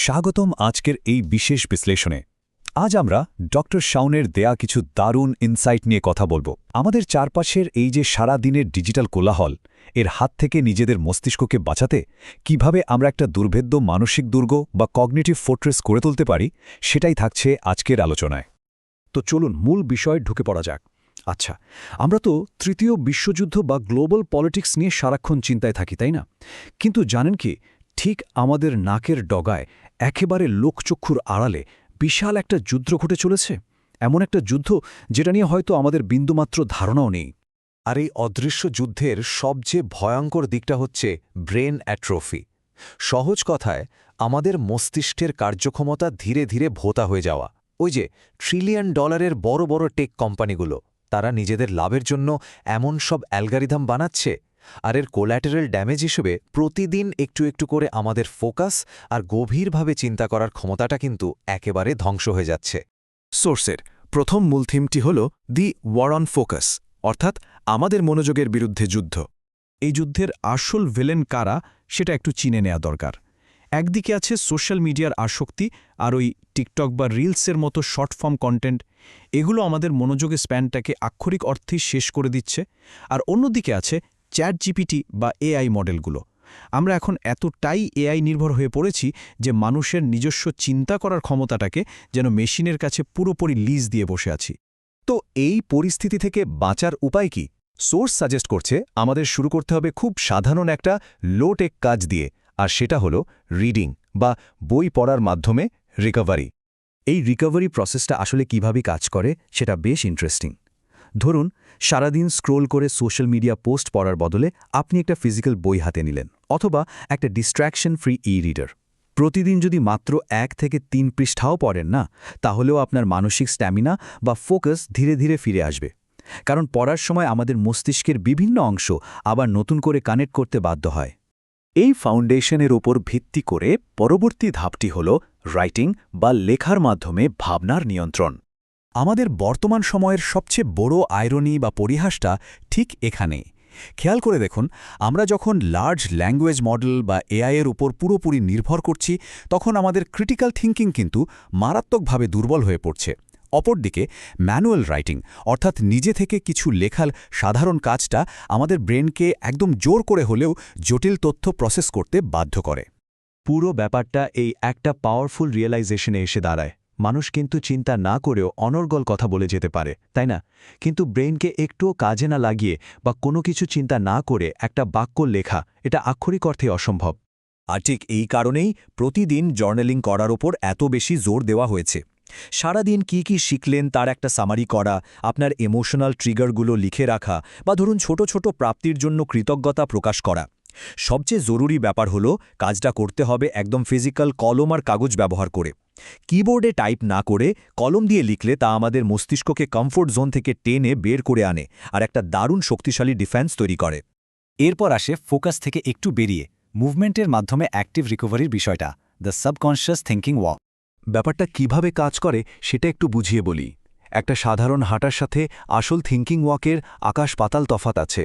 স্বাগতম আজকের এই বিশেষ বিশ্লেষণে। আজ আমরা ডক্টর শাওনের দেয়া কিছু দারুণ ইনসাইট নিয়ে কথা বলবো। আমাদের চারপাশের এই যে সারা দিনের ডিজিটাল কোলাহল, এর হাত থেকে নিজেদের মস্তিষ্ককে বাঁচাতে কিভাবে আমরা একটা দুর্ভেদ্য মানসিক দুর্গ বা কগনিটিভ ফোর্ট্রেস করে তুলতে পারি, সেটাই থাকছে আজকের আলোচনায়। তো চলুন মূল বিষয়ে ঢুকে পড়া যাক। আচ্ছা, আমরা তো তৃতীয় বিশ্বযুদ্ধ বা গ্লোবাল পলিটিক্স নিয়ে সারাক্ষণ চিন্তায় থাকি, তাই না? কিন্তু জানেন কি, ঠিক আমাদের নাকের ডগায় একেবারে লোকচক্ষুর আড়ালে বিশাল একটা যুদ্ধ ঘটে চলেছে। এমন একটা যুদ্ধ যেটা নিয়ে হয়তো আমাদের বিন্দুমাত্র ধারণাও নেই। আর এই অদৃশ্য যুদ্ধের সবচেয়ে ভয়ঙ্কর দিকটা হচ্ছে ব্রেন অ্যাট্রোফি। সহজ কথায়, আমাদের মস্তিষ্কের কার্যক্ষমতা ধীরে ধীরে ভোতা হয়ে যাওয়া। ওই যে $ট্রিলিয়ন বড় বড় টেক কোম্পানিগুলো, তারা নিজেদের লাভের জন্য এমন সব অ্যালগারিদম বানাচ্ছে, আর এর কোল্যাটারাল ড্যামেজ হিসেবে প্রতিদিন একটু একটু করে আমাদের ফোকাস আর গভীরভাবে চিন্তা করার ক্ষমতাটা কিন্তু একেবারে ধ্বংস হয়ে যাচ্ছে। সোর্সের প্রথম মূল থিমটি হল দি ওয়ার অন ফোকাস, অর্থাৎ আমাদের মনোযোগের বিরুদ্ধে যুদ্ধ। এই যুদ্ধের আসল ভিলেন কারা সেটা একটু চিনে নেওয়া দরকার। একদিকে আছে সোশ্যাল মিডিয়ার আসক্তি আর ওই টিকটক বা রিলসের মতো শর্ট ফর্ম কন্টেন্ট। এগুলো আমাদের মনোযোগের স্প্যানটাকে আক্ষরিক অর্থেই শেষ করে দিচ্ছে। আর অন্যদিকে আছে চ্যাট জিপিটি বা এআই মডেলগুলো। আমরা এখন এতটাই এআই নির্ভর হয়ে পড়েছি যে মানুষের নিজস্ব চিন্তা করার ক্ষমতাটাকে যেন মেশিনের কাছে পুরোপুরি লিজ দিয়ে বসে আছি। তো এই পরিস্থিতি থেকে বাঁচার উপায় কি? সোর্স সাজেস্ট করছে আমাদের শুরু করতে হবে খুব সাধারণ একটা লো টেক কাজ দিয়ে, আর সেটা হলো রিডিং বা বই পড়ার মাধ্যমে রিকভারি। এই রিকভারি প্রসেসটা আসলে কিভাবে কাজ করে সেটা বেশ ইন্টারেস্টিং। ধরুন, সারাদিন স্ক্রোল করে সোশ্যাল মিডিয়া পোস্ট পড়ার বদলে আপনি একটা ফিজিক্যাল বই হাতে নিলেন, অথবা একটা ডিস্ট্র্যাকশন ফ্রি ই-রিডার। প্রতিদিন যদি মাত্র 1 থেকে 3 পৃষ্ঠাও পড়েন না, তাহলেও আপনার মানসিক স্ট্যামিনা বা ফোকাস ধীরে ধীরে ফিরে আসবে। কারণ পড়ার সময় আমাদের মস্তিষ্কের বিভিন্ন অংশ আবার নতুন করে কানেক্ট করতে বাধ্য হয়। এই ফাউন্ডেশনের ওপর ভিত্তি করে পরবর্তী ধাপটি হল রাইটিং বা লেখার মাধ্যমে ভাবনার নিয়ন্ত্রণ। আমাদের বর্তমান সময়ের সবচেয়ে বড় আইরনি বা পরিহাসটা ঠিক এখানেই। খেয়াল করে দেখুন, আমরা যখন লার্জ ল্যাঙ্গুয়েজ মডেল বা এআইয়ের উপর পুরোপুরি নির্ভর করছি, তখন আমাদের ক্রিটিক্যাল থিঙ্কিং কিন্তু মারাত্মকভাবে দুর্বল হয়ে পড়ছে। অপরদিকে ম্যানুয়াল রাইটিং, অর্থাৎ নিজে থেকে কিছু লেখার সাধারণ কাজটা আমাদের ব্রেনকে একদম জোর করে হলেও জটিল তথ্য প্রসেস করতে বাধ্য করে। পুরো ব্যাপারটা এই একটা পাওয়ারফুল রিয়েলাইজেশনে এসে দাঁড়ায়। মানুষ কিন্তু চিন্তা না করেও অনর্গল কথা বলে যেতে পারে, তাই না? কিন্তু ব্রেনকে একটুও কাজে না লাগিয়ে বা কোনো কিছু চিন্তা না করে একটা বাক্য লেখা, এটা আক্ষরিক অর্থে অসম্ভব। আর ঠিক এই কারণেই প্রতিদিন জার্নালিং করার ওপর এত বেশি জোর দেওয়া হয়েছে। সারাদিন কি কি শিখলেন তার একটা সামারি করা, আপনার ইমোশনাল ট্রিগারগুলো লিখে রাখা, বা ধরুন ছোট ছোট প্রাপ্তির জন্য কৃতজ্ঞতা প্রকাশ করা। সবচেয়ে জরুরি ব্যাপার হলো, কাজটা করতে হবে একদম ফিজিক্যাল কলম আর কাগজ ব্যবহার করে। কিবোর্ডে টাইপ না করে কলম দিয়ে লিখলে তা আমাদের মস্তিষ্ককে কমফোর্ট জোন থেকে টেনে বের করে আনে আর একটা দারুণ শক্তিশালী ডিফেন্স তৈরি করে। এরপর আসে ফোকাস থেকে একটু বেরিয়ে মুভমেন্টের মাধ্যমে অ্যাক্টিভ রিকভারির বিষয়টা, দ্য সাবকনশিয়াস থিঙ্কিং ওয়াক। ব্যাপারটা কিভাবে কাজ করে সেটা একটু বুঝিয়ে বলি। একটা সাধারণ হাঁটার সাথে আসল থিঙ্কিং ওয়াকের আকাশ পাতাল তফাত আছে।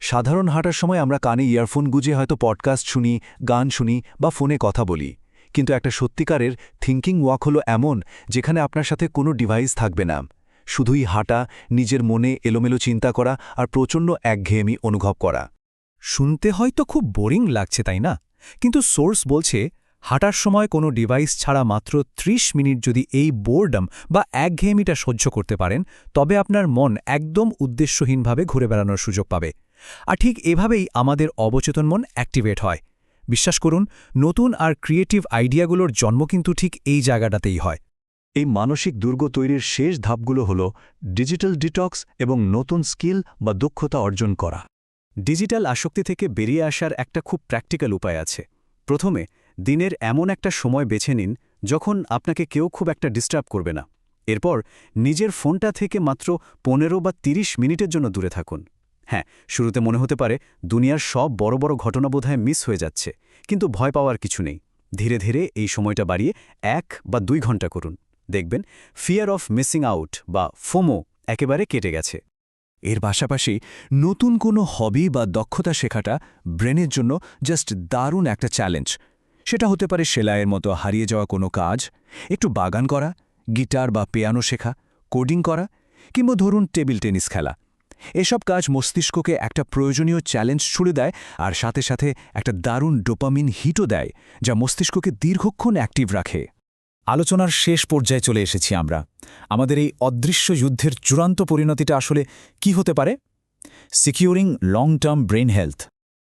সাধারণ হাঁটার সময় আমরা কানে ইয়ারফোন গুঁজে হয়তো পডকাস্ট শুনি, গান শুনি বা ফোনে কথা বলি। কিন্তু একটা সত্যিকারের থিঙ্কিং ওয়াক হলো এমন, যেখানে আপনার সাথে কোনো ডিভাইস থাকবে না। শুধুই হাঁটা, নিজের মনে এলোমেলো চিন্তা করা আর প্রচণ্ড একঘেয়েমি অনুভব করা। শুনতে হয়তো খুব বোরিং লাগছে, তাই না? কিন্তু সোর্স বলছে, হাঁটার সময় কোনো ডিভাইস ছাড়া মাত্র 30 মিনিট যদি এই বোরডম বা একঘেয়েমিটা সহ্য করতে পারেন, তবে আপনার মন একদম উদ্দেশ্যহীনভাবে ঘুরে বেড়ানোর সুযোগ পাবে। আর ঠিক এভাবেই আমাদের অবচেতন মন অ্যাক্টিভেট হয়। বিশ্বাস করুন, নতুন আর ক্রিয়েটিভ আইডিয়াগুলোর জন্ম কিন্তু ঠিক এই জায়গাটাতেই হয়। এই মানসিক দুর্গ তৈরির শেষ ধাপগুলো হল ডিজিটাল ডিটক্স এবং নতুন স্কিল বা দক্ষতা অর্জন করা। ডিজিটাল আসক্তি থেকে বেরিয়ে আসার একটা খুব প্র্যাকটিক্যাল উপায় আছে। প্রথমে দিনের এমন একটা সময় বেছে নিন যখন আপনাকে কেউ খুব একটা ডিস্টার্ব করবে না। এরপর নিজের ফোনটা থেকে মাত্র 15 বা 30 মিনিটের জন্য দূরে থাকুন। হ্যাঁ, শুরুতে মনে হতে পারে দুনিয়ার সব বড় বড় ঘটনা বোধহয় মিস হয়ে যাচ্ছে, কিন্তু ভয় পাওয়ার কিছু নেই। ধীরে ধীরে এই সময়টা বাড়িয়ে 1 বা 2 ঘন্টা করুন। দেখবেন ফিয়ার অফ মিসিং আউট বা ফোমো একেবারে কেটে গেছে। এর পাশাপাশি নতুন কোনো হবি বা দক্ষতা শেখাটা ব্রেনের জন্য জাস্ট দারুণ একটা চ্যালেঞ্জ। সেটা হতে পারে সেলাইয়ের মতো হারিয়ে যাওয়া কোনো কাজ, একটু বাগান করা, গিটার বা পিয়ানো শেখা, কোডিং করা, কিংবা ধরুন টেবিল টেনিস খেলা। এসব কাজ মস্তিষ্ককে একটা প্রয়োজনীয় চ্যালেঞ্জ ছুড়ে দেয় আর সাথে সাথে একটা দারুণ ডোপামিন হিটও দেয়, যা মস্তিষ্ককে দীর্ঘক্ষণ অ্যাক্টিভ রাখে। আলোচনার শেষ পর্যায়ে চলে এসেছি আমরা। আমাদের এই অদৃশ্য যুদ্ধের চূড়ান্ত পরিণতিটা আসলে কি হতে পারে? Securing long term brain health.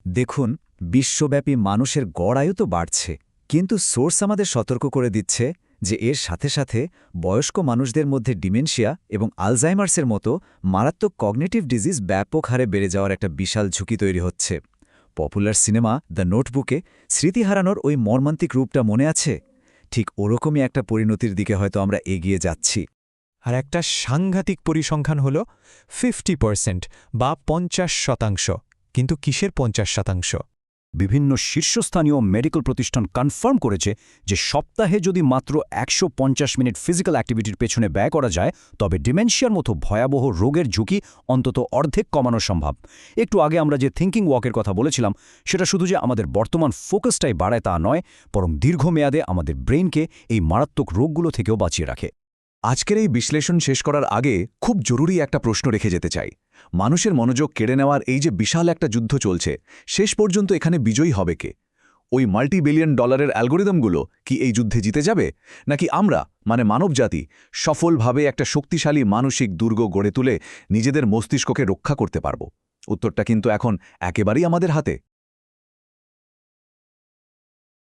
দেখুন, বিশ্বব্যাপী মানুষের গড় আয়ু তো বাড়ছে, কিন্তু সোর্স আমাদের সতর্ক করে দিচ্ছে যে এর সাথে সাথে বয়স্ক মানুষদের মধ্যে ডিমেনশিয়া এবং আলজাইমার্সের মতো মারাত্মক কগনিটিভ ডিজিজ ব্যাপক হারে বেড়ে যাওয়ার একটা বিশাল ঝুঁকি তৈরি হচ্ছে। পপুলার সিনেমা দ্য নোটবুকে স্মৃতি হারানোর ওই মর্মান্তিক রূপটা মনে আছে? ঠিক ওরকমই একটা পরিণতির দিকে হয়তো আমরা এগিয়ে যাচ্ছি। আর একটা সাংঘাতিক পরিসংখ্যান হল 50% বা 50%। কিন্তু কিসের 50%? বিভিন্ন শীর্ষস্থানীয় মেডিকেল প্রতিষ্ঠান কনফার্ম করেছে যে সপ্তাহে যদি মাত্র 150 মিনিট ফিজিক্যাল অ্যাক্টিভিটির পেছনে ব্যয় করা যায়, তবে ডিমেনশিয়ার মতো ভয়াবহ রোগের ঝুঁকি অন্তত অর্ধেক কমানো সম্ভব। একটু আগে আমরা যে থিঙ্কিং ওয়াকের কথা বলেছিলাম, সেটা শুধু যে আমাদের বর্তমান ফোকাসটাই বাড়ায় তা নয়, বরং দীর্ঘমেয়াদে আমাদের ব্রেইনকে এই মারাত্মক রোগগুলো থেকেও বাঁচিয়ে রাখে। আজকের এই বিশ্লেষণ শেষ করার আগে খুব জরুরি একটা প্রশ্ন রেখে যেতে চাই। মানুষের মনোযোগ কেড়ে নেওয়ার এই যে বিশাল একটা যুদ্ধ চলছে, শেষ পর্যন্ত এখানে বিজয়ী হবে কে? ওই মাল্টি-বিলিয়ন ডলারের অ্যালগোরিদমগুলো কি এই যুদ্ধে জিতে যাবে, নাকি আমরা মানে মানবজাতি সফলভাবে একটা শক্তিশালী মানসিক দুর্গ গড়ে তুলে নিজেদের মস্তিষ্ককে রক্ষা করতে পারব? উত্তরটা কিন্তু এখন একেবারেই আমাদের হাতে।